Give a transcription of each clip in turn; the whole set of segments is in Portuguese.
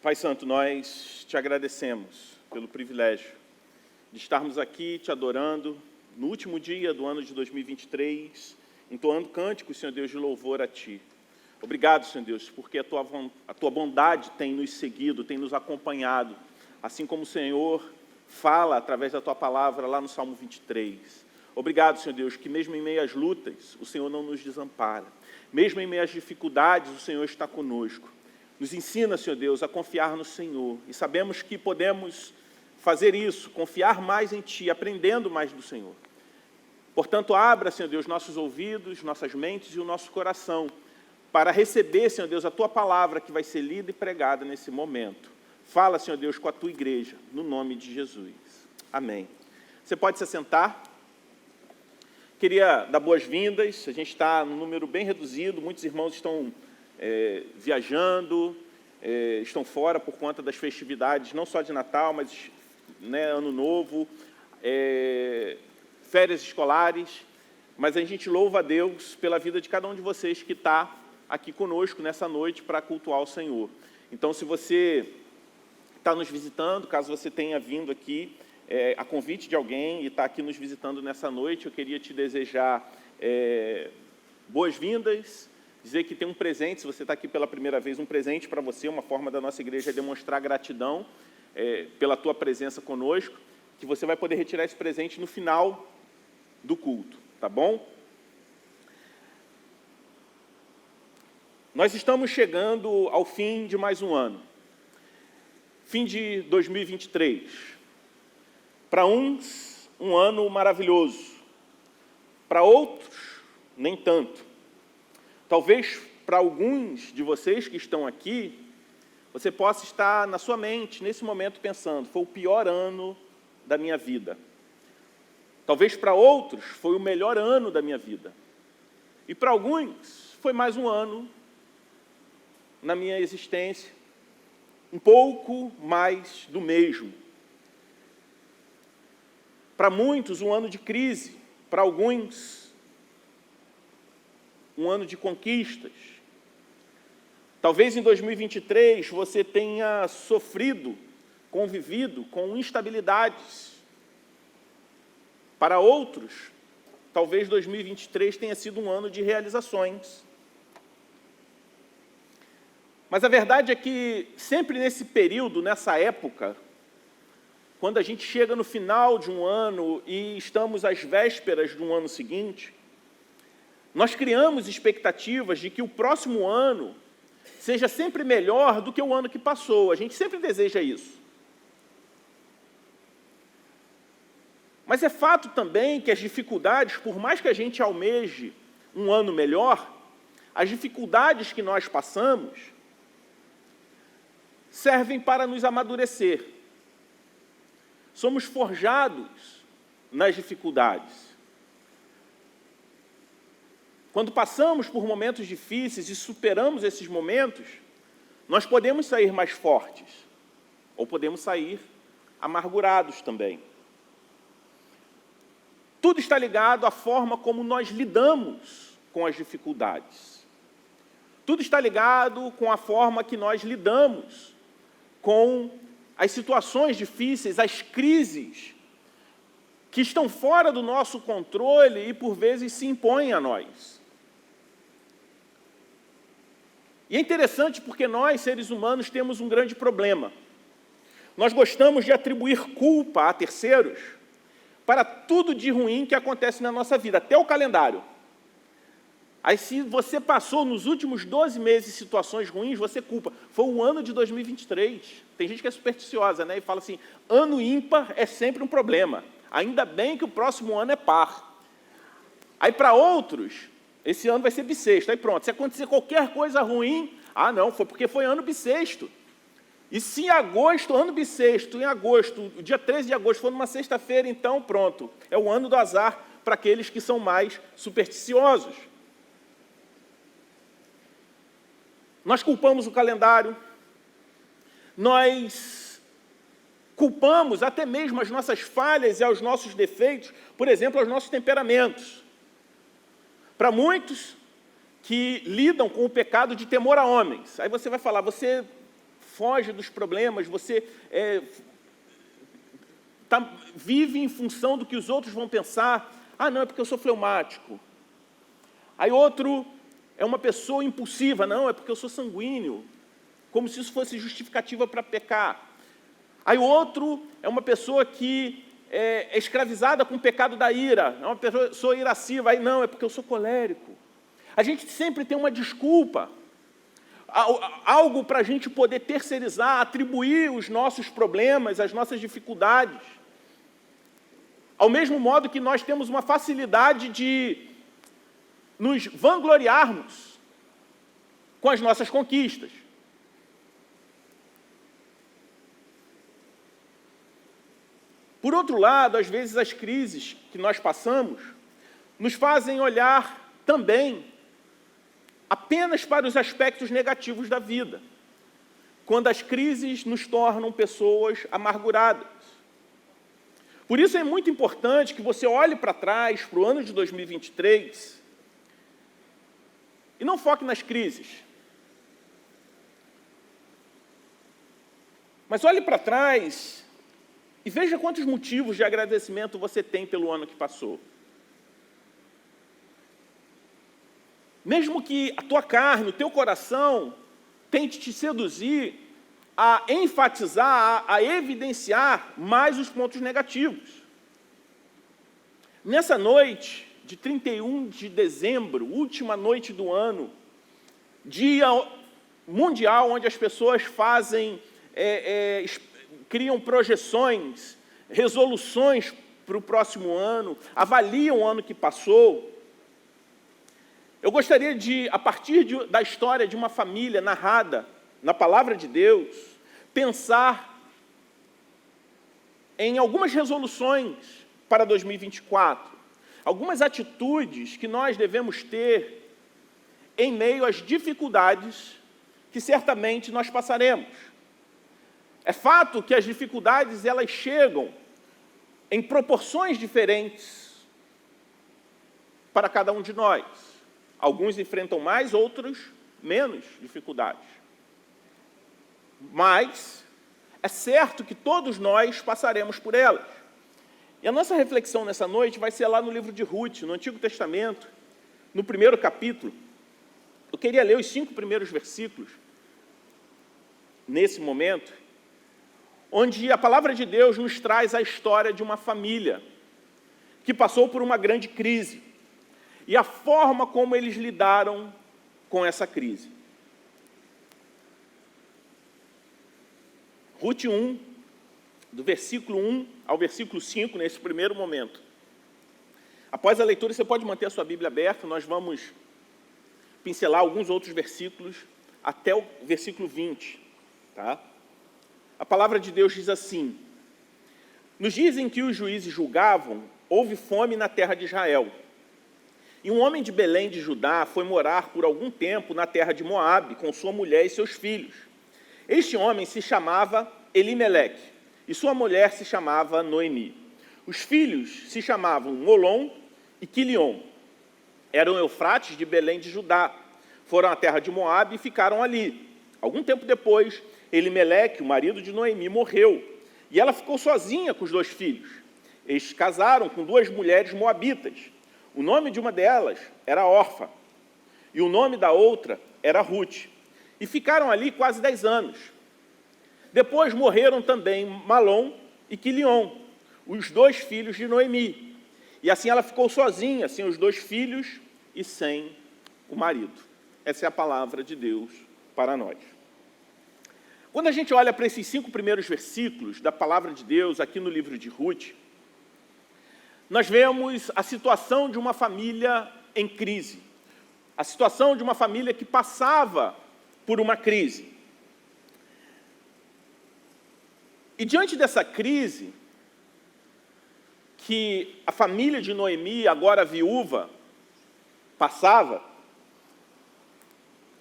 Pai Santo, nós te agradecemos pelo privilégio de estarmos aqui te adorando no último dia do ano de 2023, entoando cânticos, Senhor Deus, de louvor a Ti. Obrigado, Senhor Deus, porque a Tua bondade tem nos seguido, tem nos acompanhado, assim como o Senhor fala através da Tua palavra lá no Salmo 23. Obrigado, Senhor Deus, que mesmo em meio às lutas, o Senhor não nos desampara. Mesmo em meio às dificuldades, o Senhor está conosco. Nos ensina, Senhor Deus, a confiar no Senhor. E sabemos que podemos fazer isso, confiar mais em Ti, aprendendo mais do Senhor. Portanto, abra, Senhor Deus, nossos ouvidos, nossas mentes e o nosso coração para receber, Senhor Deus, a Tua palavra que vai ser lida e pregada nesse momento. Fala, Senhor Deus, com a Tua igreja, no nome de Jesus. Amém. Você pode se assentar. Queria dar boas-vindas. A gente está num número bem reduzido, muitos irmãos estão viajando, estão fora por conta das festividades, não só de Natal, mas Ano Novo, férias escolares, mas a gente louva a Deus pela vida de cada um de vocês que está aqui conosco nessa noite para cultuar o Senhor. Então, se você está nos visitando, caso você tenha vindo aqui a convite de alguém e está aqui nos visitando nessa noite, eu queria te desejar boas-vindas, dizer que tem um presente, se você está aqui pela primeira vez, um presente para você, uma forma da nossa igreja é demonstrar gratidão pela tua presença conosco, que você vai poder retirar esse presente no final do culto, tá bom? Nós estamos chegando ao fim de mais um ano, fim de 2023. Para uns, um ano maravilhoso, para outros, nem tanto. Talvez para alguns de vocês que estão aqui, você possa estar na sua mente, nesse momento, pensando, foi o pior ano da minha vida. Talvez para outros, foi o melhor ano da minha vida. E para alguns, foi mais um ano na minha existência, um pouco mais do mesmo. Para muitos, um ano de crise, para alguns, um ano de conquistas. Talvez em 2023 você tenha sofrido, convivido com instabilidades. Para outros, talvez 2023 tenha sido um ano de realizações. Mas a verdade é que sempre nesse período, nessa época, quando a gente chega no final de um ano e estamos às vésperas de um ano seguinte, nós criamos expectativas de que o próximo ano seja sempre melhor do que o ano que passou. A gente sempre deseja isso. Mas é fato também que as dificuldades, por mais que a gente almeje um ano melhor, as dificuldades que nós passamos servem para nos amadurecer. Somos forjados nas dificuldades. Quando passamos por momentos difíceis e superamos esses momentos, nós podemos sair mais fortes, ou podemos sair amargurados também. Tudo está ligado à forma como nós lidamos com as dificuldades. Tudo está ligado com a forma que nós lidamos com as situações difíceis, as crises que estão fora do nosso controle e, por vezes, se impõem a nós. E é interessante porque nós, seres humanos, temos um grande problema. Nós gostamos de atribuir culpa a terceiros para tudo de ruim que acontece na nossa vida, até o calendário. Aí, se você passou nos últimos 12 meses situações ruins, você culpa. Foi o ano de 2023. Tem gente que é supersticiosa, né? E fala assim, ano ímpar é sempre um problema. Ainda bem que o próximo ano é par. Aí, para outros, esse ano vai ser bissexto. Aí pronto, se acontecer qualquer coisa ruim, não, foi porque foi ano bissexto. E se em agosto, ano bissexto, em agosto, o dia 13 de agosto, for numa sexta-feira, então pronto. É o ano do azar para aqueles que são mais supersticiosos. Nós culpamos o calendário, nós culpamos até mesmo as nossas falhas e aos nossos defeitos, por exemplo, aos nossos temperamentos. Para muitos que lidam com o pecado de temor a homens, aí você vai falar, você foge dos problemas, você vive em função do que os outros vão pensar. Ah, não, é porque eu sou fleumático. Aí outro é uma pessoa impulsiva. Não, é porque eu sou sanguíneo. Como se isso fosse justificativa para pecar. Aí outro é uma pessoa que é escravizada com o pecado da ira. É uma pessoa irascível. Aí não, é porque eu sou colérico. A gente sempre tem uma desculpa. Algo para a gente poder terceirizar, atribuir os nossos problemas, as nossas dificuldades. Ao mesmo modo que nós temos uma facilidade de nos vangloriarmos com as nossas conquistas. Por outro lado, às vezes as crises que nós passamos nos fazem olhar também apenas para os aspectos negativos da vida, quando as crises nos tornam pessoas amarguradas. Por isso é muito importante que você olhe para trás, para o ano de 2023, e não foque nas crises. Mas olhe para trás e veja quantos motivos de agradecimento você tem pelo ano que passou. Mesmo que a tua carne, o teu coração, tente te seduzir a enfatizar, a evidenciar mais os pontos negativos. Nessa noite de 31 de dezembro, última noite do ano, dia mundial onde as pessoas fazem, criam projeções, resoluções para o próximo ano, avaliam o ano que passou. Eu gostaria de, a partir da história de uma família narrada na Palavra de Deus, pensar em algumas resoluções para 2024, algumas atitudes que nós devemos ter em meio às dificuldades que certamente nós passaremos. É fato que as dificuldades elas chegam em proporções diferentes para cada um de nós. Alguns enfrentam mais, outros menos dificuldades. Mas é certo que todos nós passaremos por elas. E a nossa reflexão nessa noite vai ser lá no livro de Ruth, no Antigo Testamento, no primeiro capítulo. Eu queria ler os 5 primeiros versículos, nesse momento, onde a palavra de Deus nos traz a história de uma família que passou por uma grande crise e a forma como eles lidaram com essa crise. Ruth 1, do versículo 1 ao versículo 5, nesse primeiro momento. Após a leitura, você pode manter a sua Bíblia aberta, nós vamos pincelar alguns outros versículos até o versículo 20. Tá? A palavra de Deus diz assim: nos dias em que os juízes julgavam, houve fome na terra de Israel. E um homem de Belém de Judá foi morar por algum tempo na terra de Moabe, com sua mulher e seus filhos. Este homem se chamava Elimeleque, e sua mulher se chamava Noemi. Os filhos se chamavam Molom e Quilion. Eram eufrates de Belém de Judá. Foram à terra de Moabe e ficaram ali. Algum tempo depois, Elimeleque, o marido de Noemi, morreu, e ela ficou sozinha com os 2 filhos. Eles casaram com 2 mulheres moabitas. O nome de uma delas era Orfa, e o nome da outra era Ruth. E ficaram ali quase 10 anos. Depois morreram também Malom e Quilion, os 2 filhos de Noemi. E assim ela ficou sozinha, sem os 2 filhos e sem o marido. Essa é a palavra de Deus para nós. Quando a gente olha para esses 5 primeiros versículos da palavra de Deus aqui no livro de Ruth, nós vemos a situação de uma família em crise. A situação de uma família que passava por uma crise. E diante dessa crise, que a família de Noemi, agora viúva, passava,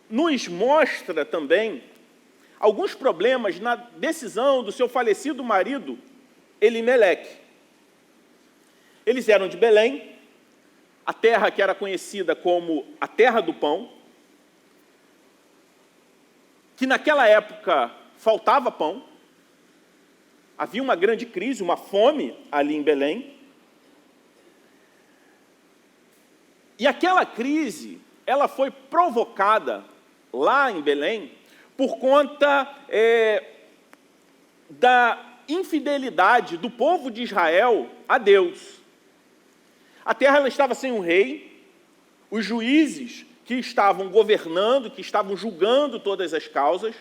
nos mostra também alguns problemas na decisão do seu falecido marido, Elimeleque. Eles eram de Belém, a terra que era conhecida como a terra do pão, que naquela época faltava pão, havia uma grande crise, uma fome ali em Belém. E aquela crise, ela foi provocada lá em Belém por conta da infidelidade do povo de Israel a Deus. A terra ela estava sem um rei, os juízes que estavam governando, que estavam julgando todas as causas,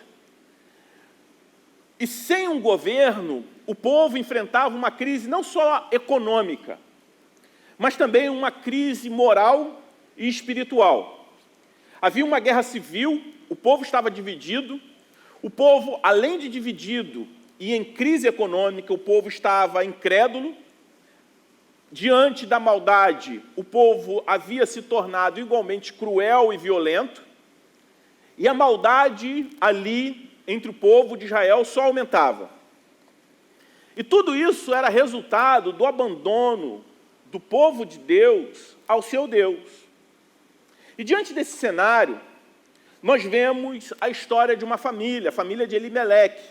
e sem um governo, o povo enfrentava uma crise não só econômica, mas também uma crise moral e espiritual. Havia uma guerra civil, o povo estava dividido, o povo, além de dividido e em crise econômica, o povo estava incrédulo. Diante da maldade, o povo havia se tornado igualmente cruel e violento, e a maldade ali entre o povo de Israel só aumentava. E tudo isso era resultado do abandono do povo de Deus ao seu Deus. E diante desse cenário, nós vemos a história de uma família, a família de Elimeleque.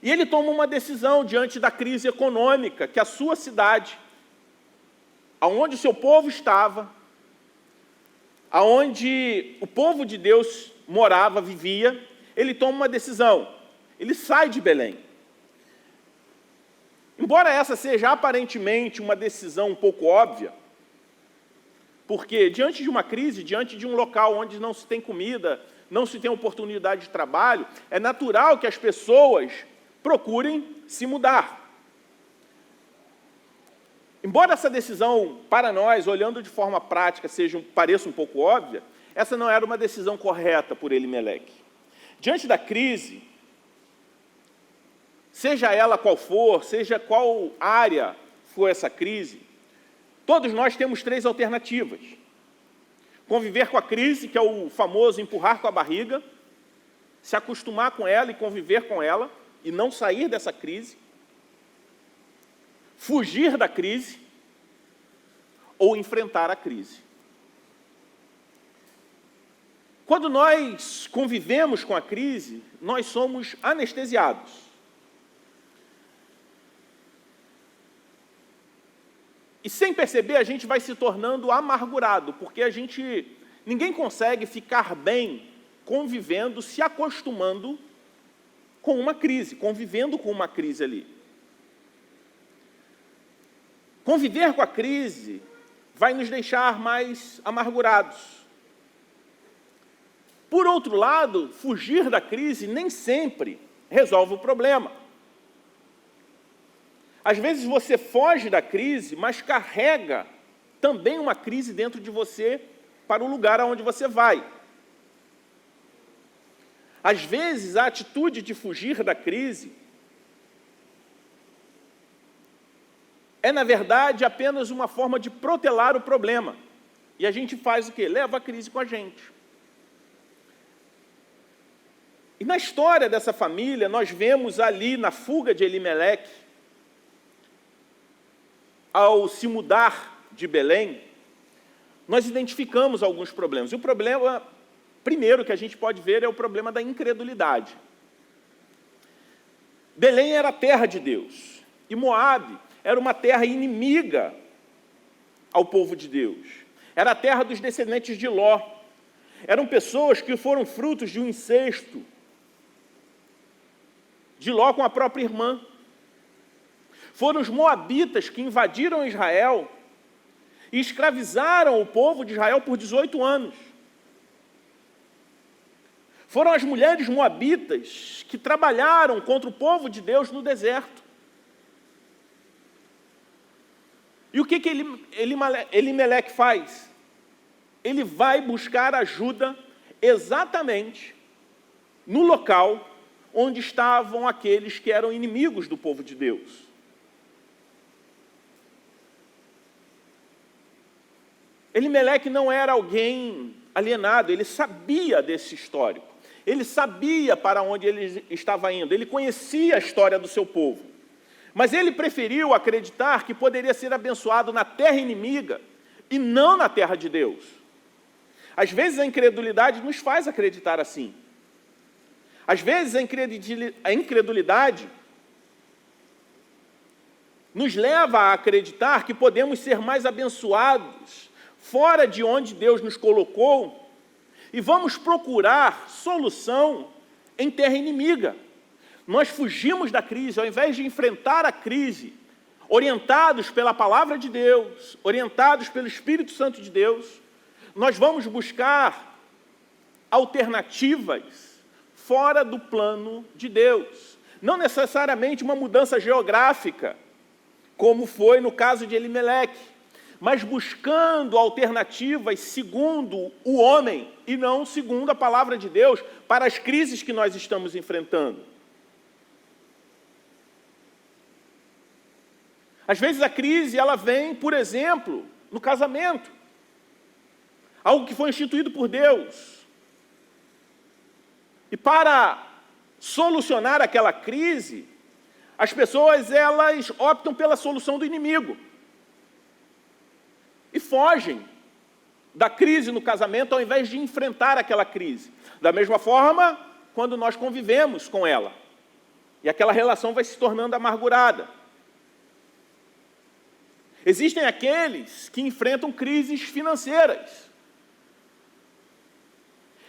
E ele toma uma decisão diante da crise econômica que a sua cidade, aonde o seu povo estava, aonde o povo de Deus morava, vivia, ele toma uma decisão. Ele sai de Belém. Embora essa seja aparentemente uma decisão um pouco óbvia, porque diante de uma crise, diante de um local onde não se tem comida, não se tem oportunidade de trabalho, é natural que as pessoas procurem se mudar. Embora essa decisão, para nós, olhando de forma prática, pareça um pouco óbvia, essa não era uma decisão correta por Elimeleque. Diante da crise, seja ela qual for, seja qual área for essa crise, todos nós temos 3 alternativas. Conviver com a crise, que é o famoso empurrar com a barriga, se acostumar com ela e conviver com ela, e não sair dessa crise, fugir da crise ou enfrentar a crise. Quando nós convivemos com a crise, nós somos anestesiados. E sem perceber, a gente vai se tornando amargurado, porque ninguém consegue ficar bem convivendo, se acostumando com uma crise, convivendo com uma crise ali. Conviver com a crise vai nos deixar mais amargurados. Por outro lado, fugir da crise nem sempre resolve o problema. Às vezes você foge da crise, mas carrega também uma crise dentro de você para o lugar aonde você vai. Às vezes, a atitude de fugir da crise é, na verdade, apenas uma forma de protelar o problema. E a gente faz o quê? Leva a crise com a gente. E na história dessa família, nós vemos ali, na fuga de Elimeleque, ao se mudar de Belém, nós identificamos alguns problemas. E o problema primeiro que a gente pode ver é o problema da incredulidade. Belém era a terra de Deus, e Moabe era uma terra inimiga ao povo de Deus. Era a terra dos descendentes de Ló. Eram pessoas que foram frutos de um incesto de Ló com a própria irmã. Foram os moabitas que invadiram Israel e escravizaram o povo de Israel por 18 anos. Foram as mulheres moabitas que trabalharam contra o povo de Deus no deserto. E o que Elimeleque faz? Ele vai buscar ajuda exatamente no local onde estavam aqueles que eram inimigos do povo de Deus. Elimeleque não era alguém alienado, ele sabia desse histórico. Ele sabia para onde ele estava indo, ele conhecia a história do seu povo. Mas ele preferiu acreditar que poderia ser abençoado na terra inimiga e não na terra de Deus. Às vezes a incredulidade nos faz acreditar assim. Às vezes a incredulidade nos leva a acreditar que podemos ser mais abençoados fora de onde Deus nos colocou e vamos procurar solução em terra inimiga. Nós fugimos da crise, ao invés de enfrentar a crise, orientados pela palavra de Deus, orientados pelo Espírito Santo de Deus, nós vamos buscar alternativas fora do plano de Deus. Não necessariamente uma mudança geográfica, como foi no caso de Elimeleque, mas buscando alternativas segundo o homem e não segundo a palavra de Deus para as crises que nós estamos enfrentando. Às vezes a crise ela vem, por exemplo, no casamento. Algo que foi instituído por Deus. E para solucionar aquela crise, as pessoas elas optam pela solução do inimigo. E fogem da crise no casamento ao invés de enfrentar aquela crise. Da mesma forma, quando nós convivemos com ela. E aquela relação vai se tornando amargurada. Existem aqueles que enfrentam crises financeiras.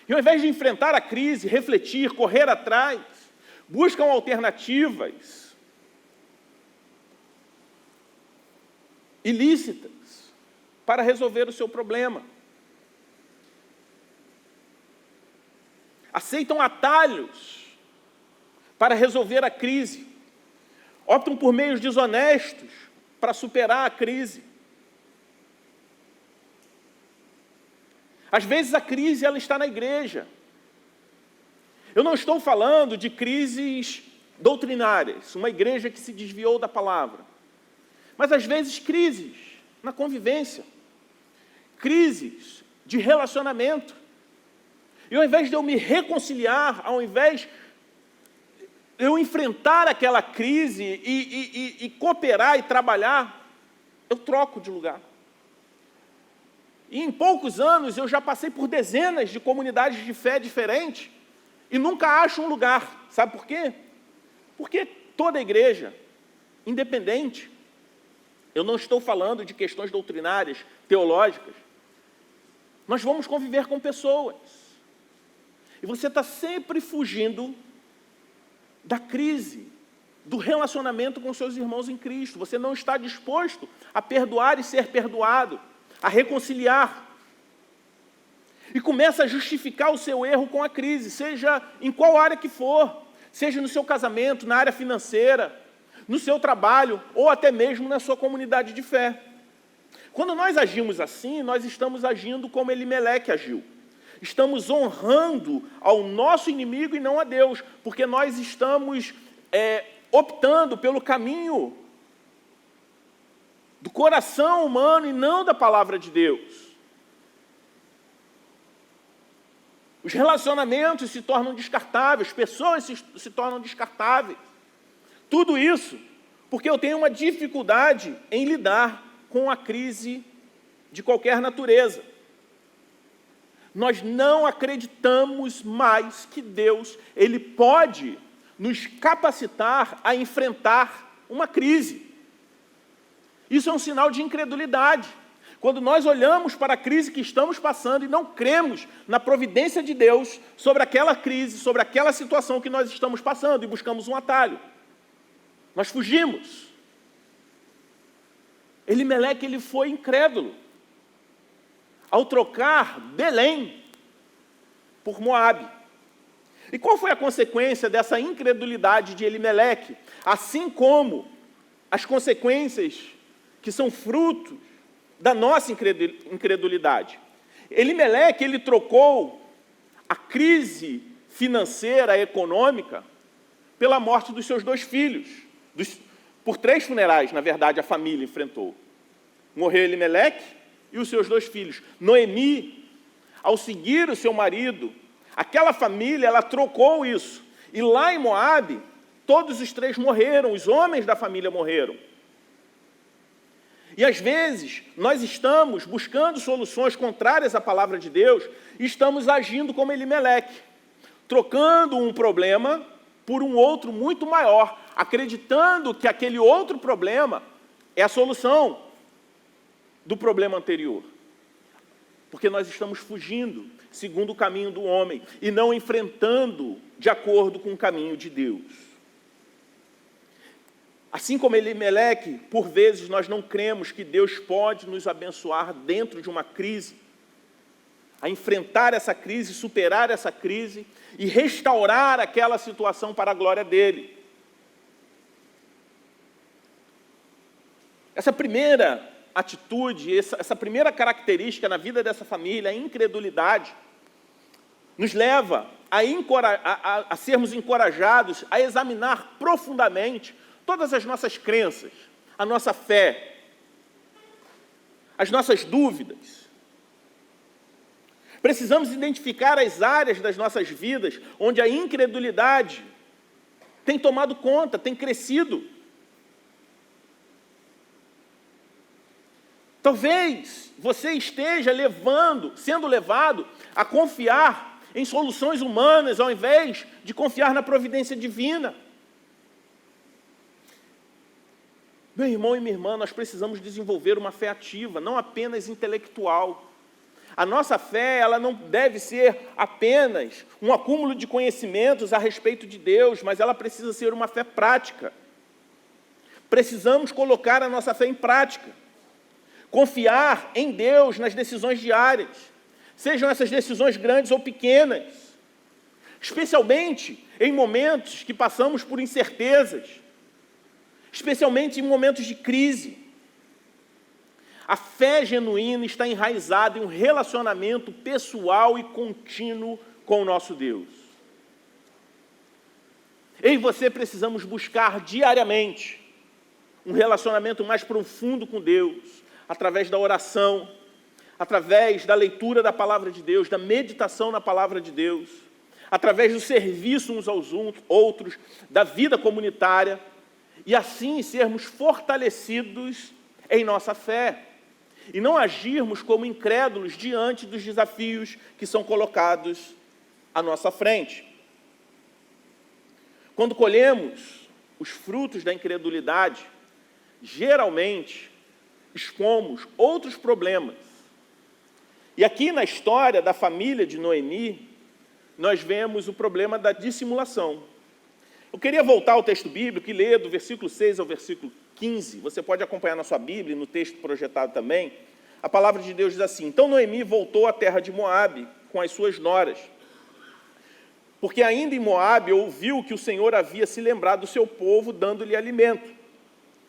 E ao invés de enfrentar a crise, refletir, correr atrás, buscam alternativas ilícitas para resolver o seu problema. Aceitam atalhos para resolver a crise. Optam por meios desonestos para superar a crise. Às vezes a crise ela está na igreja. Eu não estou falando de crises doutrinárias, uma igreja que se desviou da palavra. Mas às vezes crises na convivência, crises de relacionamento. E ao invés de eu me reconciliar, ao invés de eu enfrentar aquela crise e cooperar e trabalhar, eu troco de lugar. E em poucos anos eu já passei por dezenas de comunidades de fé diferentes e nunca acho um lugar. Sabe por quê? Porque toda igreja, independente, eu não estou falando de questões doutrinárias, teológicas, nós vamos conviver com pessoas. E você está sempre fugindo da crise, do relacionamento com seus irmãos em Cristo. Você não está disposto a perdoar e ser perdoado, a reconciliar. E começa a justificar o seu erro com a crise, seja em qual área que for, seja no seu casamento, na área financeira, no seu trabalho, ou até mesmo na sua comunidade de fé. Quando nós agimos assim, nós estamos agindo como Elimeleque agiu. Estamos honrando ao nosso inimigo e não a Deus, porque nós estamos optando pelo caminho do coração humano e não da palavra de Deus. Os relacionamentos se tornam descartáveis, pessoas se tornam descartáveis. Tudo isso porque eu tenho uma dificuldade em lidar com a crise de qualquer natureza. Nós não acreditamos mais que Deus, Ele pode nos capacitar a enfrentar uma crise. Isso é um sinal de incredulidade. Quando nós olhamos para a crise que estamos passando e não cremos na providência de Deus sobre aquela crise, sobre aquela situação que nós estamos passando e buscamos um atalho. Nós fugimos. Elimeleque, ele foi incrédulo ao trocar Belém por Moabe. E qual foi a consequência dessa incredulidade de Elimeleque? Assim como as consequências que são frutos da nossa incredulidade. Elimeleque, ele trocou a crise financeira, econômica, pela morte dos seus 2 filhos. Por 3 funerais, na verdade, a família enfrentou. Morreu Elimeleque e os seus 2 filhos. Noemi, ao seguir o seu marido, aquela família, ela trocou isso. E lá em Moabe, todos os 3 morreram, os homens da família morreram. E às vezes, nós estamos buscando soluções contrárias à palavra de Deus e estamos agindo como Elimeleque, trocando um problema por um outro muito maior, acreditando que aquele outro problema é a solução do problema anterior. Porque nós estamos fugindo segundo o caminho do homem e não enfrentando de acordo com o caminho de Deus. Assim como Elimeleque, por vezes nós não cremos que Deus pode nos abençoar dentro de uma crise, a enfrentar essa crise, superar essa crise e restaurar aquela situação para a glória dele. Essa primeira atitude, essa primeira característica na vida dessa família, a incredulidade, nos leva a sermos encorajados a examinar profundamente todas as nossas crenças, a nossa fé, as nossas dúvidas. Precisamos identificar as áreas das nossas vidas onde a incredulidade tem tomado conta, tem crescido. Talvez você esteja sendo levado a confiar em soluções humanas ao invés de confiar na providência divina. Meu irmão e minha irmã, nós precisamos desenvolver uma fé ativa, não apenas intelectual. A nossa fé, ela não deve ser apenas um acúmulo de conhecimentos a respeito de Deus, mas ela precisa ser uma fé prática. Precisamos colocar a nossa fé em prática. Confiar em Deus nas decisões diárias, sejam essas decisões grandes ou pequenas, especialmente em momentos que passamos por incertezas, especialmente em momentos de crise. A fé genuína está enraizada em um relacionamento pessoal e contínuo com o nosso Deus. Eu e você precisamos buscar diariamente um relacionamento mais profundo com Deus, através da oração, através da leitura da palavra de Deus, da meditação na palavra de Deus, através do serviço uns aos outros, da vida comunitária, e assim sermos fortalecidos em nossa fé, e não agirmos como incrédulos diante dos desafios que são colocados à nossa frente. Quando colhemos os frutos da incredulidade, geralmente expomos outros problemas. E aqui na história da família de Noemi, nós vemos o problema da dissimulação. Eu queria voltar ao texto bíblico e ler do versículo 6 ao versículo 15. Você pode acompanhar na sua Bíblia e no texto projetado também. A palavra de Deus diz assim: Então Noemi voltou à terra de Moabe com as suas noras, porque ainda em Moabe ouviu que o Senhor havia se lembrado do seu povo, dando-lhe alimento.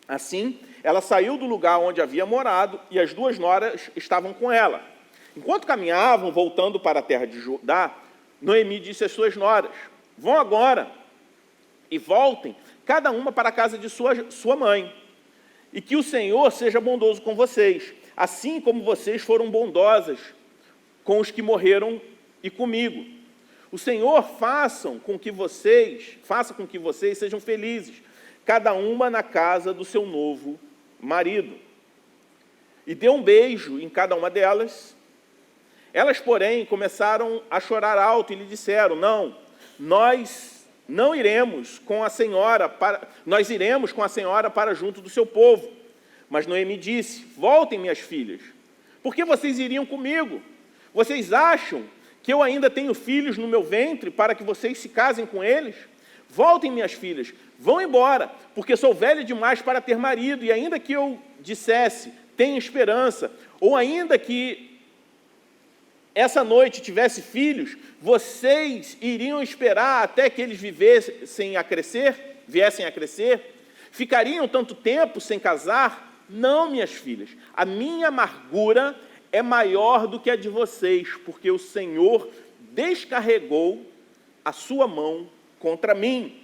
Assim, ela saiu do lugar onde havia morado e as duas noras estavam com ela. Enquanto caminhavam, voltando para a terra de Judá, Noemi disse às suas noras: Vão agora e voltem, cada uma para a casa de sua mãe, e que o Senhor seja bondoso com vocês, assim como vocês foram bondosas com os que morreram e comigo. O Senhor faça com que vocês sejam felizes, cada uma na casa do seu novo marido. E deu um beijo em cada uma delas. Elas, porém, começaram a chorar alto e lhe disseram: nós iremos com a senhora para junto do seu povo. Mas Noemi disse: Voltem, minhas filhas, por que vocês iriam comigo? Vocês acham que eu ainda tenho filhos no meu ventre para que vocês se casem com eles? Voltem, minhas filhas, vão embora, porque sou velha demais para ter marido, e ainda que eu dissesse, tenho esperança, ou ainda que essa noite tivesse filhos, vocês iriam esperar até que eles viessem a crescer? Ficariam tanto tempo sem casar? Não, minhas filhas, a minha amargura é maior do que a de vocês, porque o Senhor descarregou a sua mão contra mim.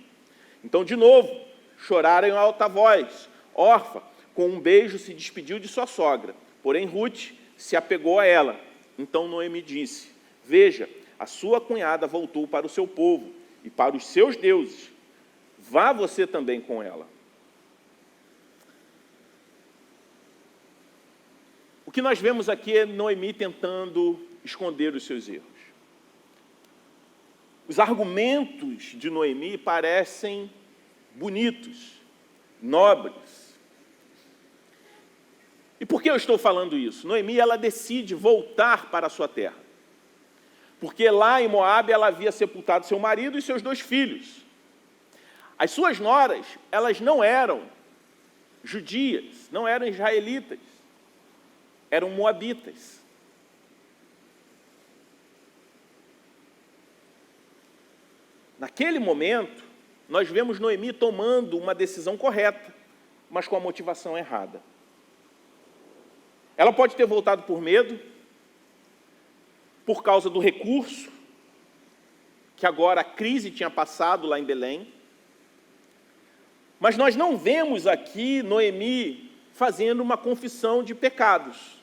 Então, de novo, choraram em alta voz. Orfa, com um beijo, se despediu de sua sogra, porém Ruth se apegou a ela. Então Noemi disse: Veja, a sua cunhada voltou para o seu povo e para os seus deuses. Vá você também com ela. O que nós vemos aqui é Noemi tentando esconder os seus erros. Os argumentos de Noemi parecem bonitos, nobres. E por que eu estou falando isso? Noemi, ela decide voltar para a sua terra. Porque lá em Moabe ela havia sepultado seu marido e seus 2 filhos. As suas noras, elas não eram judias, não eram israelitas, eram moabitas. Naquele momento, nós vemos Noemi tomando uma decisão correta, mas com a motivação errada. Ela pode ter voltado por medo, por causa do recurso, que agora a crise tinha passado lá em Belém. Mas nós não vemos aqui Noemi fazendo uma confissão de pecados,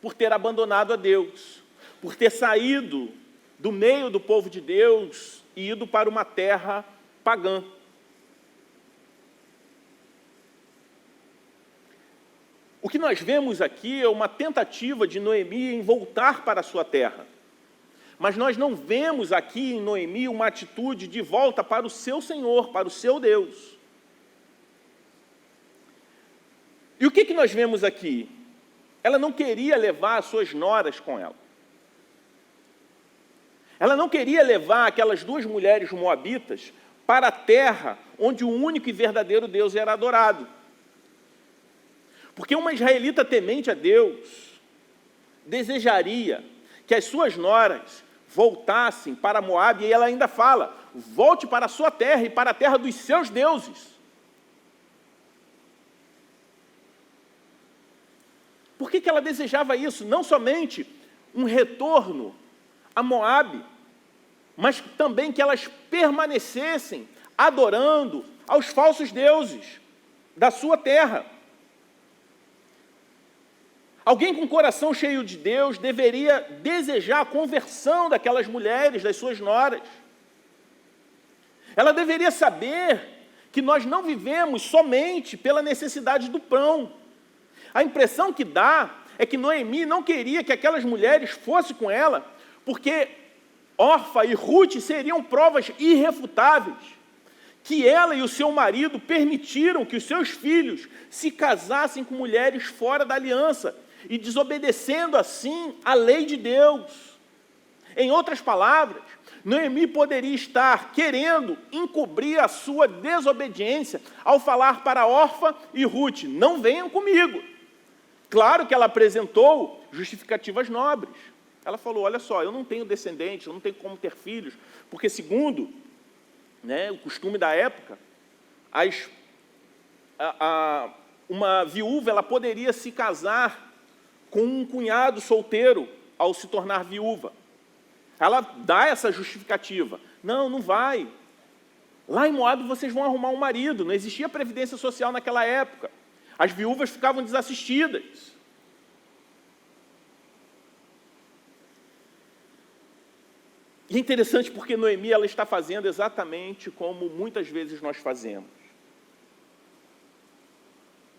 por ter abandonado a Deus, por ter saído do meio do povo de Deus e ido para uma terra pagã. O que nós vemos aqui é uma tentativa de Noemi em voltar para a sua terra. Mas nós não vemos aqui em Noemi uma atitude de volta para o seu Senhor, para o seu Deus. E o que nós vemos aqui? Ela não queria levar as suas noras com ela. Ela não queria levar aquelas 2 mulheres moabitas para a terra onde o único e verdadeiro Deus era adorado. Porque uma israelita temente a Deus desejaria que as suas noras voltassem para Moabe, e ela ainda fala, volte para a sua terra e para a terra dos seus deuses. Por que ela desejava isso? Não somente um retorno a Moabe, mas também que elas permanecessem adorando aos falsos deuses da sua terra. Alguém com coração cheio de Deus deveria desejar a conversão daquelas mulheres, das suas noras. Ela deveria saber que nós não vivemos somente pela necessidade do pão. A impressão que dá é que Noemi não queria que aquelas mulheres fossem com ela, porque Orfa e Ruth seriam provas irrefutáveis que ela e o seu marido permitiram que os seus filhos se casassem com mulheres fora da aliança, e desobedecendo assim a lei de Deus. Em outras palavras, Noemi poderia estar querendo encobrir a sua desobediência ao falar para Orfa e Ruth, não venham comigo. Claro que ela apresentou justificativas nobres. Ela falou, olha só, eu não tenho descendentes, eu não tenho como ter filhos, porque segundo o costume da época, uma viúva ela poderia se casar com um cunhado solteiro ao se tornar viúva. Ela dá essa justificativa. Não vai. Lá em Moabe vocês vão arrumar um marido. Não existia previdência social naquela época. As viúvas ficavam desassistidas. E é interessante porque Noemi ela está fazendo exatamente como muitas vezes nós fazemos.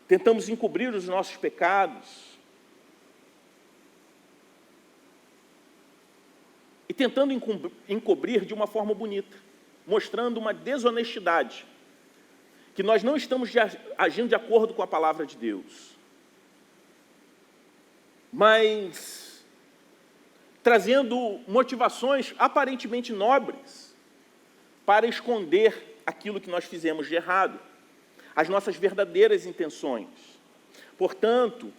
Tentamos encobrir os nossos pecados, e tentando encobrir de uma forma bonita, mostrando uma desonestidade, que nós não estamos agindo de acordo com a palavra de Deus, mas trazendo motivações aparentemente nobres para esconder aquilo que nós fizemos de errado, as nossas verdadeiras intenções. Portanto,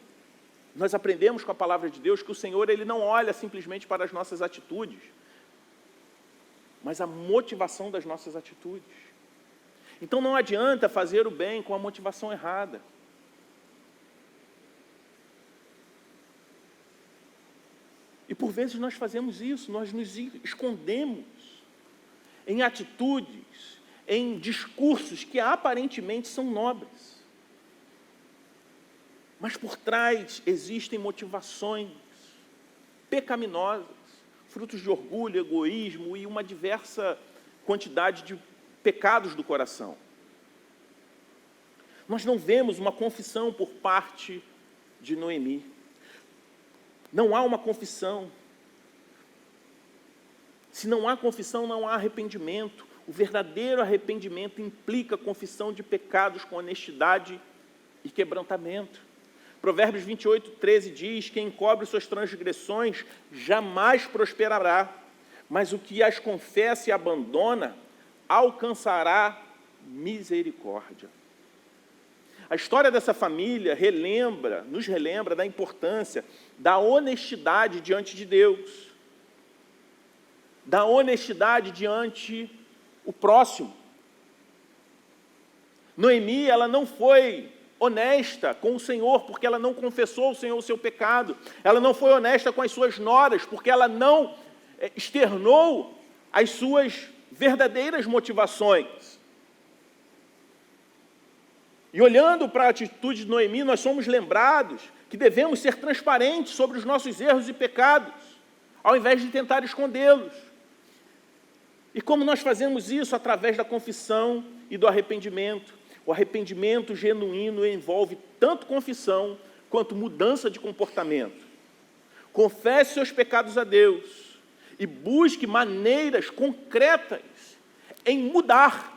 nós aprendemos com a palavra de Deus que o Senhor ele não olha simplesmente para as nossas atitudes, mas a motivação das nossas atitudes. Então não adianta fazer o bem com a motivação errada. E por vezes nós fazemos isso, nós nos escondemos em atitudes, em discursos que aparentemente são nobres. Mas por trás existem motivações pecaminosas, frutos de orgulho, egoísmo e uma diversa quantidade de pecados do coração. Nós não vemos uma confissão por parte de Noemi. Não há uma confissão. Se não há confissão, não há arrependimento. O verdadeiro arrependimento implica confissão de pecados com honestidade e quebrantamento. Provérbios 28, 13 diz: quem encobre suas transgressões jamais prosperará, mas o que as confessa e abandona alcançará misericórdia. A história dessa família nos relembra da importância da honestidade diante de Deus, da honestidade diante o próximo. Noemi, ela não foi honesta com o Senhor, porque ela não confessou ao Senhor o seu pecado. Ela não foi honesta com as suas noras, porque ela não externou as suas verdadeiras motivações. E olhando para a atitude de Noemi, nós somos lembrados que devemos ser transparentes sobre os nossos erros e pecados, ao invés de tentar escondê-los. E como nós fazemos isso? Através da confissão e do arrependimento. O arrependimento genuíno envolve tanto confissão quanto mudança de comportamento. Confesse seus pecados a Deus e busque maneiras concretas em mudar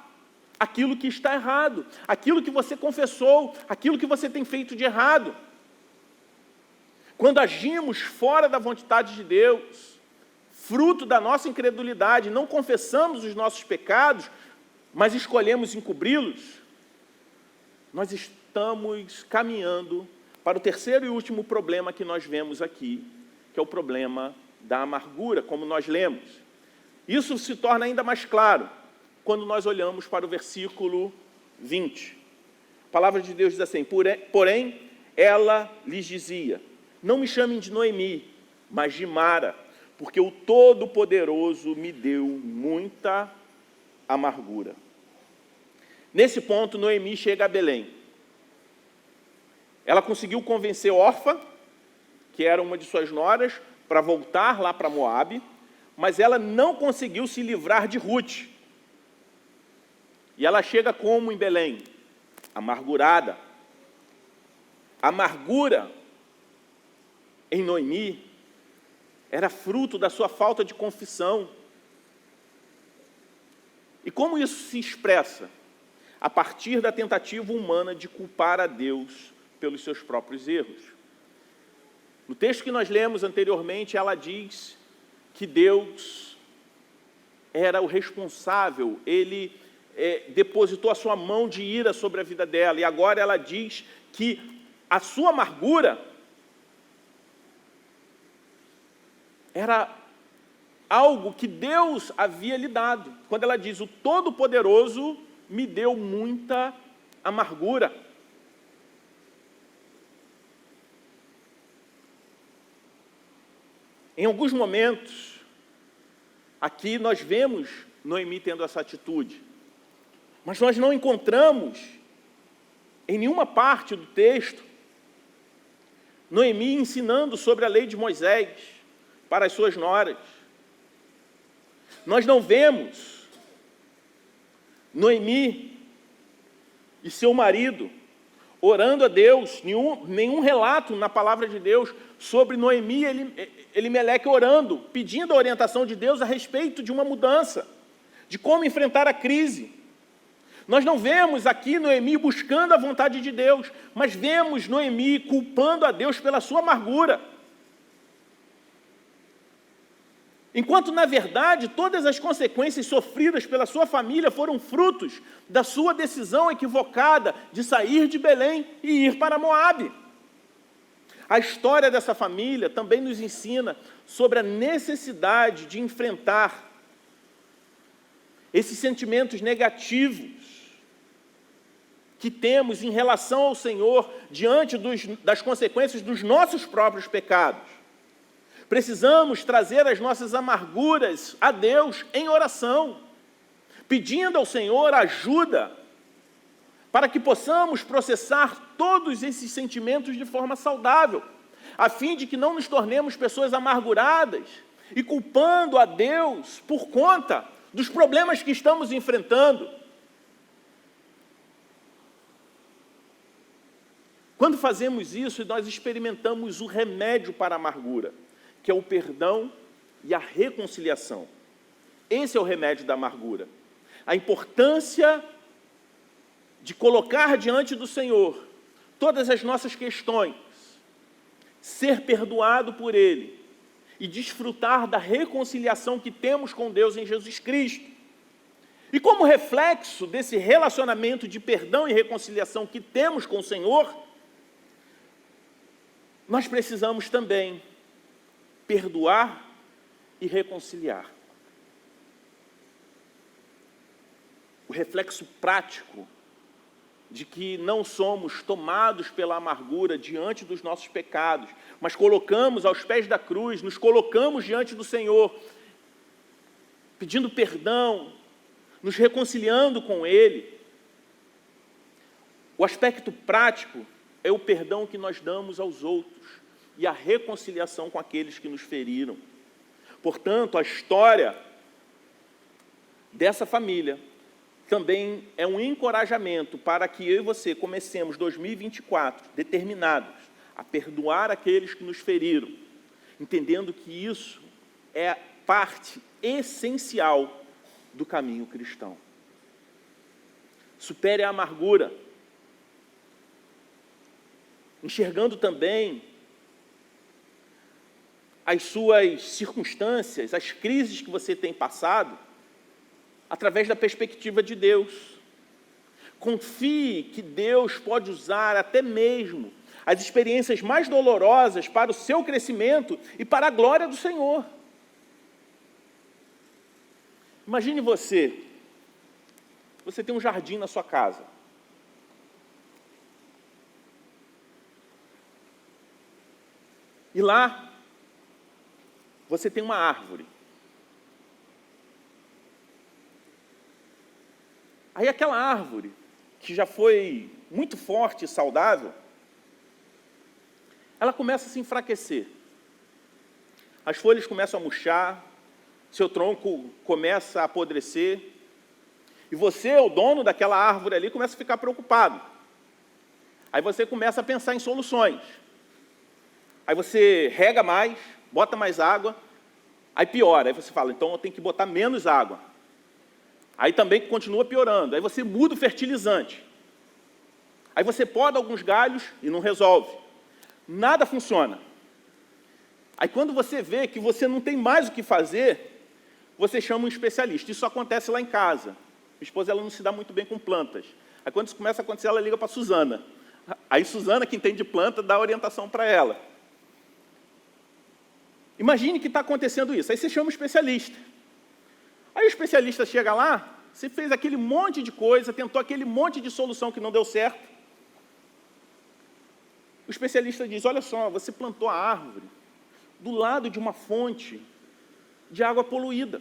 aquilo que está errado, aquilo que você confessou, aquilo que você tem feito de errado. Quando agimos fora da vontade de Deus, fruto da nossa incredulidade, não confessamos os nossos pecados, mas escolhemos encobri-los, nós estamos caminhando para o terceiro e último problema que nós vemos aqui, que é o problema da amargura, como nós lemos. Isso se torna ainda mais claro quando nós olhamos para o versículo 20. A palavra de Deus diz assim: porém, ela lhes dizia: não me chamem de Noemi, mas de Mara, porque o Todo-Poderoso me deu muita amargura. Nesse ponto, Noemi chega a Belém. Ela conseguiu convencer Orfa, que era uma de suas noras, para voltar lá para Moabe, mas ela não conseguiu se livrar de Ruth. E ela chega como em Belém? Amargurada. A amargura em Noemi era fruto da sua falta de confissão. E como isso se expressa? A partir da tentativa humana de culpar a Deus pelos seus próprios erros. No texto que nós lemos anteriormente, ela diz que Deus era o responsável, Ele depositou a sua mão de ira sobre a vida dela, e agora ela diz que a sua amargura era algo que Deus havia lhe dado. Quando ela diz: o Todo-Poderoso me deu muita amargura. Em alguns momentos, aqui nós vemos Noemi tendo essa atitude, mas nós não encontramos em nenhuma parte do texto Noemi ensinando sobre a lei de Moisés para as suas noras. Nós não vemos Noemi e seu marido orando a Deus, nenhum relato na palavra de Deus sobre Noemi e Elimeleque orando, pedindo a orientação de Deus a respeito de uma mudança, de como enfrentar a crise. Nós não vemos aqui Noemi buscando a vontade de Deus, mas vemos Noemi culpando a Deus pela sua amargura. Enquanto, na verdade, todas as consequências sofridas pela sua família foram frutos da sua decisão equivocada de sair de Belém e ir para Moabe. A história dessa família também nos ensina sobre a necessidade de enfrentar esses sentimentos negativos que temos em relação ao Senhor diante das consequências dos nossos próprios pecados. Precisamos trazer as nossas amarguras a Deus em oração, pedindo ao Senhor ajuda para que possamos processar todos esses sentimentos de forma saudável, a fim de que não nos tornemos pessoas amarguradas e culpando a Deus por conta dos problemas que estamos enfrentando. Quando fazemos isso, nós experimentamos o remédio para a amargura, que é o perdão e a reconciliação. Esse é o remédio da amargura. A importância de colocar diante do Senhor todas as nossas questões, ser perdoado por Ele e desfrutar da reconciliação que temos com Deus em Jesus Cristo. E como reflexo desse relacionamento de perdão e reconciliação que temos com o Senhor, nós precisamos também perdoar e reconciliar. O reflexo prático de que não somos tomados pela amargura diante dos nossos pecados, mas colocamos aos pés da cruz, nos colocamos diante do Senhor, pedindo perdão, nos reconciliando com Ele. O aspecto prático é o perdão que nós damos aos outros e a reconciliação com aqueles que nos feriram. Portanto, a história dessa família também é um encorajamento para que eu e você comecemos 2024 determinados a perdoar aqueles que nos feriram, entendendo que isso é parte essencial do caminho cristão. Supere a amargura, enxergando também as suas circunstâncias, as crises que você tem passado, através da perspectiva de Deus. Confie que Deus pode usar até mesmo as experiências mais dolorosas para o seu crescimento e para a glória do Senhor. Imagine você tem um jardim na sua casa. E lá, você tem uma árvore. Aí aquela árvore, que já foi muito forte e saudável, ela começa a se enfraquecer. As folhas começam a murchar, seu tronco começa a apodrecer, e você, o dono daquela árvore ali, começa a ficar preocupado. Aí você começa a pensar em soluções. Aí você rega mais, bota mais água, aí piora. Aí você fala, então eu tenho que botar menos água. Aí também continua piorando. Aí você muda o fertilizante. Aí você poda alguns galhos e não resolve. Nada funciona. Aí quando você vê que você não tem mais o que fazer, você chama um especialista. Isso acontece lá em casa. Minha esposa ela não se dá muito bem com plantas. Aí quando isso começa a acontecer, ela liga para a Suzana. Aí Suzana, que entende de planta, dá orientação para ela. Imagine que está acontecendo isso. Aí você chama um especialista. Aí o especialista chega lá, você fez aquele monte de coisa, tentou aquele monte de solução que não deu certo. O especialista diz, olha só, você plantou a árvore do lado de uma fonte de água poluída.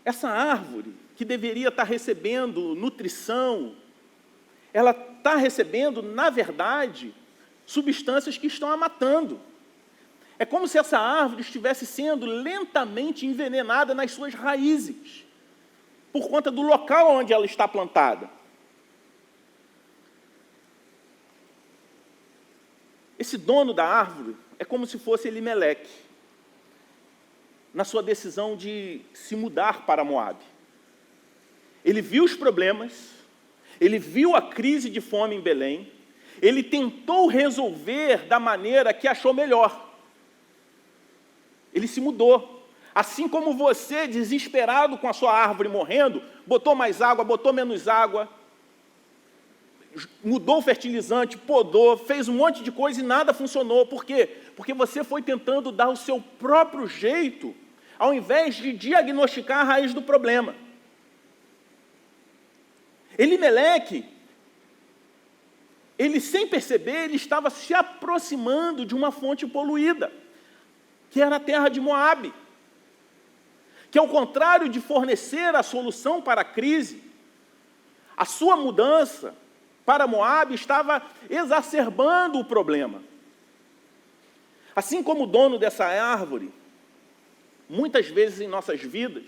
Essa árvore, que deveria estar recebendo nutrição, ela está recebendo, na verdade, substâncias que estão a matando. É como se essa árvore estivesse sendo lentamente envenenada nas suas raízes, por conta do local onde ela está plantada. Esse dono da árvore é como se fosse Elimeleque, na sua decisão de se mudar para Moabe. Ele viu os problemas, ele viu a crise de fome em Belém, ele tentou resolver da maneira que achou melhor. Ele se mudou. Assim como você, desesperado com a sua árvore morrendo, botou mais água, botou menos água, mudou o fertilizante, podou, fez um monte de coisa e nada funcionou. Por quê? Porque você foi tentando dar o seu próprio jeito, ao invés de diagnosticar a raiz do problema. Elimeleque, ele sem perceber, ele estava se aproximando de uma fonte poluída, que era a terra de Moabe, que ao contrário de fornecer a solução para a crise, a sua mudança para Moabe estava exacerbando o problema. Assim como o dono dessa árvore, muitas vezes em nossas vidas,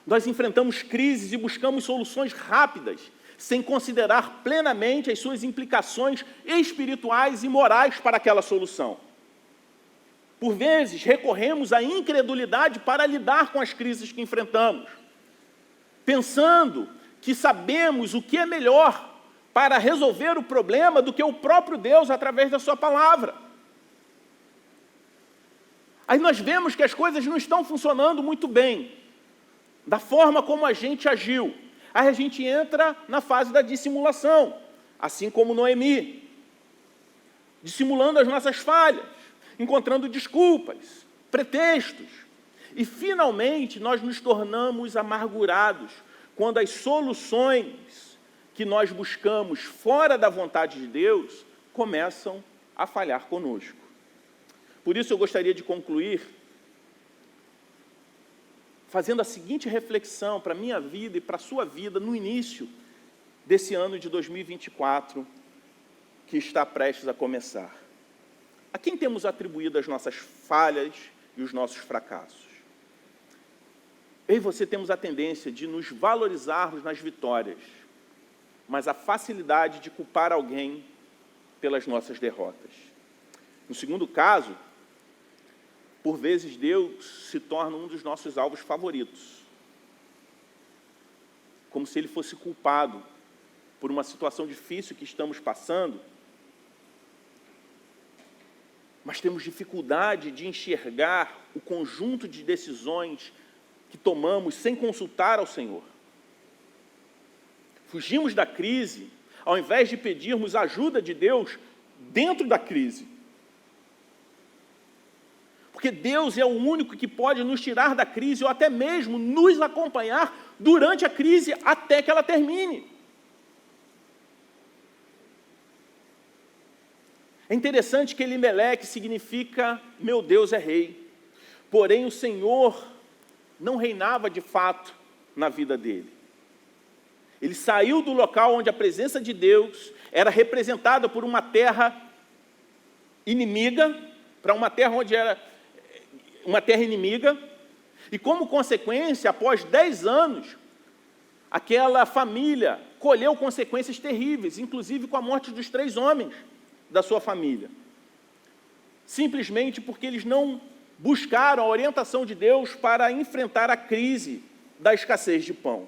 nós enfrentamos crises e buscamos soluções rápidas, sem considerar plenamente as suas implicações espirituais e morais para aquela solução. Por vezes, recorremos à incredulidade para lidar com as crises que enfrentamos, pensando que sabemos o que é melhor para resolver o problema do que o próprio Deus através da sua palavra. Aí nós vemos que as coisas não estão funcionando muito bem, da forma como a gente agiu. Aí a gente entra na fase da dissimulação, assim como Noemi, dissimulando as nossas falhas, encontrando desculpas, pretextos. E, finalmente, nós nos tornamos amargurados quando as soluções que nós buscamos fora da vontade de Deus começam a falhar conosco. Por isso, eu gostaria de concluir fazendo a seguinte reflexão para a minha vida e para a sua vida no início desse ano de 2024, que está prestes a começar. A quem temos atribuído as nossas falhas e os nossos fracassos? Eu e você temos a tendência de nos valorizarmos nas vitórias, mas a facilidade de culpar alguém pelas nossas derrotas. No segundo caso, por vezes Deus se torna um dos nossos alvos favoritos, como se Ele fosse culpado por uma situação difícil que estamos passando, mas temos dificuldade de enxergar o conjunto de decisões que tomamos sem consultar ao Senhor. Fugimos da crise, ao invés de pedirmos ajuda de Deus dentro da crise. Porque Deus é o único que pode nos tirar da crise ou até mesmo nos acompanhar durante a crise até que ela termine. É interessante que Elimeleque significa meu Deus é rei. Porém, o Senhor não reinava de fato na vida dele. Ele saiu do local onde a presença de Deus era representada por uma terra inimiga, para uma terra onde era uma terra inimiga, e como consequência, após 10 anos, aquela família colheu consequências terríveis, inclusive com a morte dos 3 homens da sua família, simplesmente porque eles não buscaram a orientação de Deus para enfrentar a crise da escassez de pão.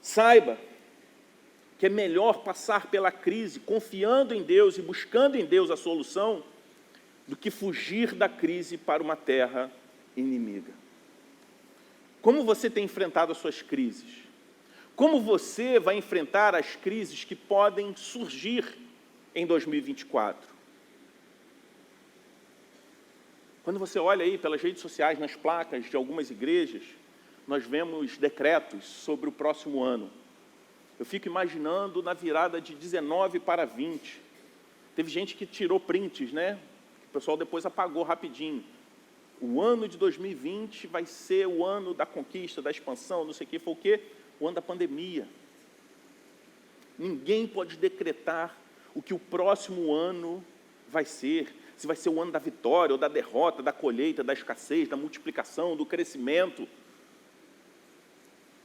Saiba que é melhor passar pela crise confiando em Deus e buscando em Deus a solução do que fugir da crise para uma terra inimiga. Como você tem enfrentado as suas crises? Como você vai enfrentar as crises que podem surgir em 2024? Quando você olha aí pelas redes sociais, nas placas de algumas igrejas, nós vemos decretos sobre o próximo ano. Eu fico imaginando na virada de 19 para 20. Teve gente que tirou prints, né? O pessoal depois apagou rapidinho. O ano de 2020 vai ser o ano da conquista, da expansão, não sei o que, foi o quê? O ano da pandemia. Ninguém pode decretar o que o próximo ano vai ser, se vai ser o ano da vitória, ou da derrota, da colheita, da escassez, da multiplicação, do crescimento.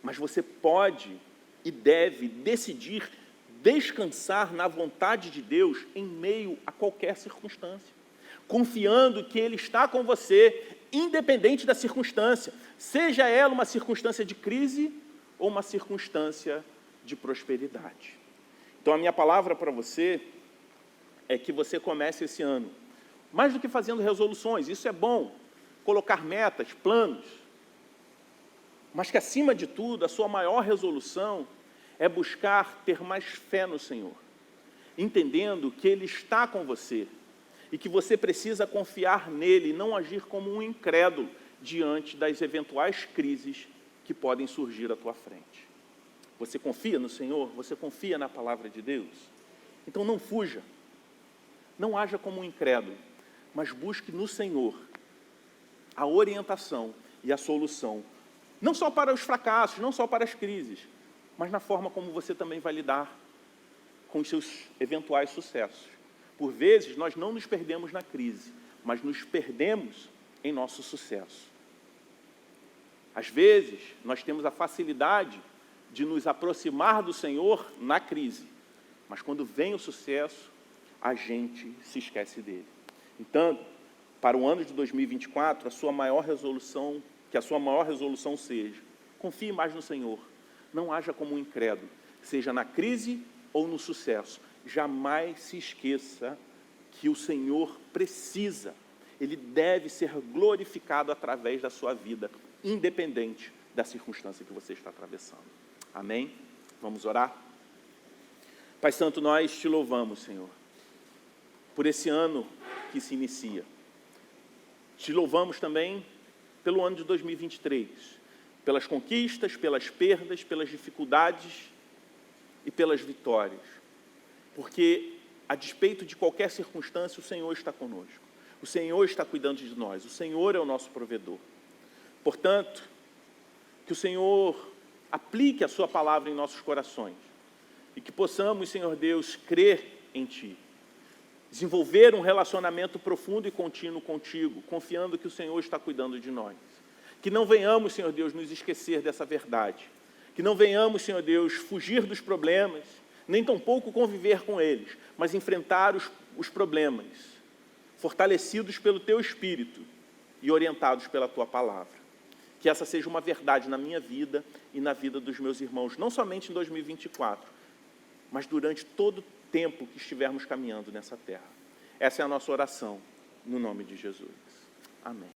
Mas você pode e deve decidir descansar na vontade de Deus em meio a qualquer circunstância, confiando que Ele está com você, independente da circunstância, seja ela uma circunstância de crise ou uma circunstância de prosperidade. Então, a minha palavra para você é que você comece esse ano, mais do que fazendo resoluções, isso é bom, colocar metas, planos, mas que, acima de tudo, a sua maior resolução é buscar ter mais fé no Senhor, entendendo que Ele está com você, e que você precisa confiar nele e não agir como um incrédulo diante das eventuais crises que podem surgir à tua frente. Você confia no Senhor? Você confia na palavra de Deus? Então não fuja, não haja como um incrédulo, mas busque no Senhor a orientação e a solução, não só para os fracassos, não só para as crises, mas na forma como você também vai lidar com os seus eventuais sucessos. Por vezes, nós não nos perdemos na crise, mas nos perdemos em nosso sucesso. Às vezes, nós temos a facilidade de nos aproximar do Senhor na crise, mas quando vem o sucesso, a gente se esquece dele. Então, para o ano de 2024, que a sua maior resolução seja: confie mais no Senhor, não haja como um incrédulo, seja na crise ou no sucesso. Jamais se esqueça que o Senhor precisa, Ele deve ser glorificado através da sua vida, independente da circunstância que você está atravessando. Amém? Vamos orar? Pai Santo, nós te louvamos, Senhor, por esse ano que se inicia. Te louvamos também pelo ano de 2023, pelas conquistas, pelas perdas, pelas dificuldades e pelas vitórias. Porque, a despeito de qualquer circunstância, o Senhor está conosco. O Senhor está cuidando de nós. O Senhor é o nosso provedor. Portanto, que o Senhor aplique a sua palavra em nossos corações e que possamos, Senhor Deus, crer em Ti, desenvolver um relacionamento profundo e contínuo contigo, confiando que o Senhor está cuidando de nós. Que não venhamos, Senhor Deus, nos esquecer dessa verdade. Que não venhamos, Senhor Deus, fugir dos problemas, nem tampouco conviver com eles, mas enfrentar os problemas, fortalecidos pelo Teu Espírito e orientados pela Tua palavra. Que essa seja uma verdade na minha vida e na vida dos meus irmãos, não somente em 2024, mas durante todo o tempo que estivermos caminhando nessa terra. Essa é a nossa oração, no nome de Jesus. Amém.